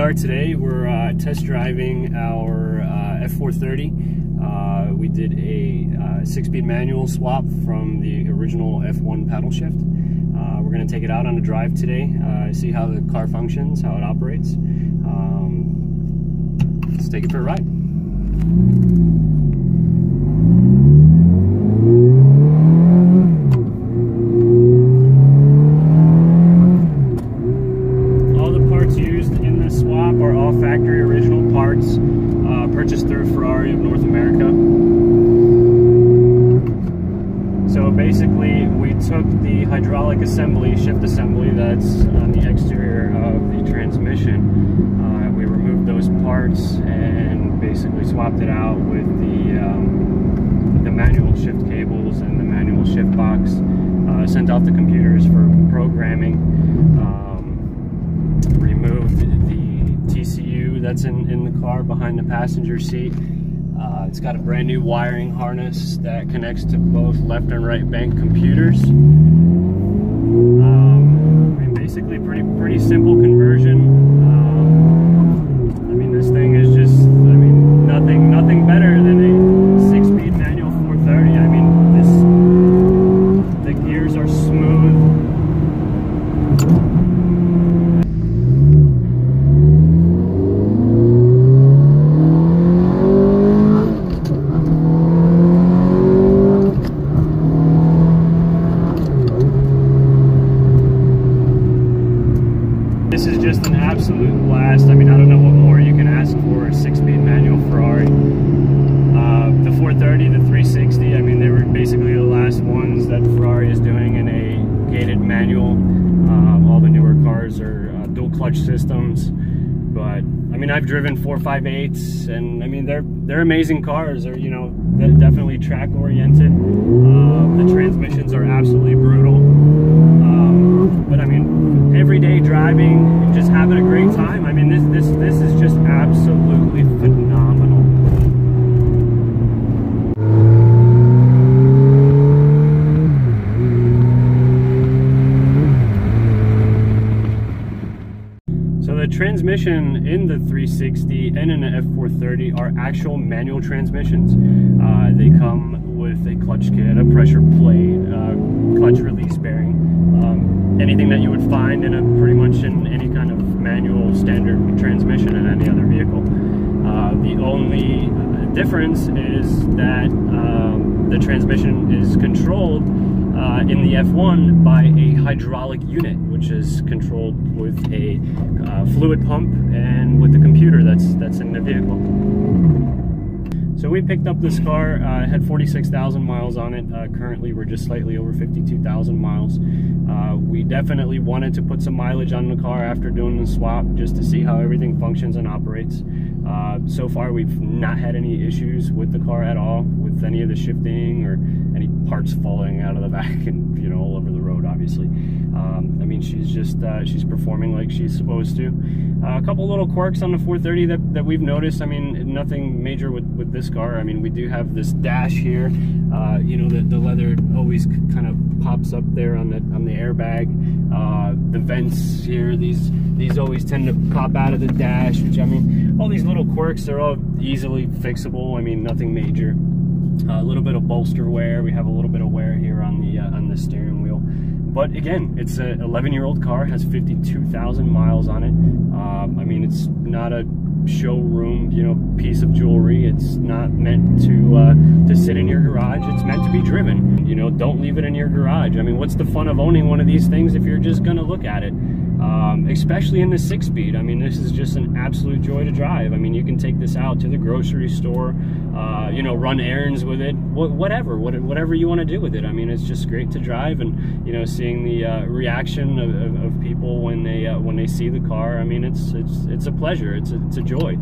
are today. We're test driving our F430. We did a 6-speed manual swap from the original F1 paddle shift. We're going to take it out on a drive today, see how the car functions, how it operates. Let's take it for a ride. Are all factory original parts, purchased through Ferrari of North America. So basically we took the hydraulic assembly, shift assembly that's on the exterior of the transmission. We removed those parts and basically swapped it out with the manual shift cables and the manual shift box. Sent off the computers for programming. Removed the TCU that's in the car behind the passenger seat. It's got a brand new wiring harness that connects to both left and right bank computers. I mean, basically pretty simple conversion. I mean, this thing is just, I mean, nothing better than a 6-speed manual 430. I mean, the gears are smooth. This is just an absolute blast. I mean, I don't know what more you can ask for a 6-speed manual Ferrari. The 430, the 360, I mean, they were basically the last ones that Ferrari is doing in a gated manual. All the newer cars are dual clutch systems. But I mean, I've driven 458s, and I mean, they're amazing cars. They're, you know, they're definitely track oriented. The transmissions are absolutely brutal. But I mean, everyday driving, just having a great time. I mean, this is just absolutely phenomenal. So the transmission in the 360 and in the F430 are actual manual transmissions. They come with a clutch kit, a pressure plate, clutch release bearing. Anything that you would find in pretty much in any kind of manual standard transmission in any other vehicle. The only difference is that the transmission is controlled in the F1 by a hydraulic unit, which is controlled with a fluid pump and with the computer that's in the vehicle. So we picked up this car, it had 46,000 miles on it. Currently we're just slightly over 52,000 miles. We definitely wanted to put some mileage on the car after doing the swap, just to see how everything functions and operates. So far we've not had any issues with the car at all, with any of the shifting or any parts falling out of the back and, you know, all over the road, obviously. I mean, she's just, she's performing like she's supposed to. A couple little quirks on the 430 that we've noticed. I mean, nothing major with this car. I mean, we do have this dash here. You know, the leather always kind of pops up there on the airbag. The vents here, these always tend to pop out of the dash, which, I mean, all these little quirks, they're all easily fixable. I mean, nothing major. A little bit of bolster wear. We have a little bit of wear here on the steering wheel. But again, it's an 11-year-old car, has 52,000 miles on it. I mean, it's not a showroom, you know, piece of jewelry. It's not meant to sit in your garage. It's meant to be driven. You know, don't leave it in your garage. I mean, what's the fun of owning one of these things if you're just gonna look at it? Especially in the 6-speed. I mean, this is just an absolute joy to drive. I mean, you can take this out to the grocery store, you know, run errands with it, whatever you want to do with it. I mean, it's just great to drive, and, you know, seeing the reaction of people when they see the car. I mean, it's a pleasure. It's a joy.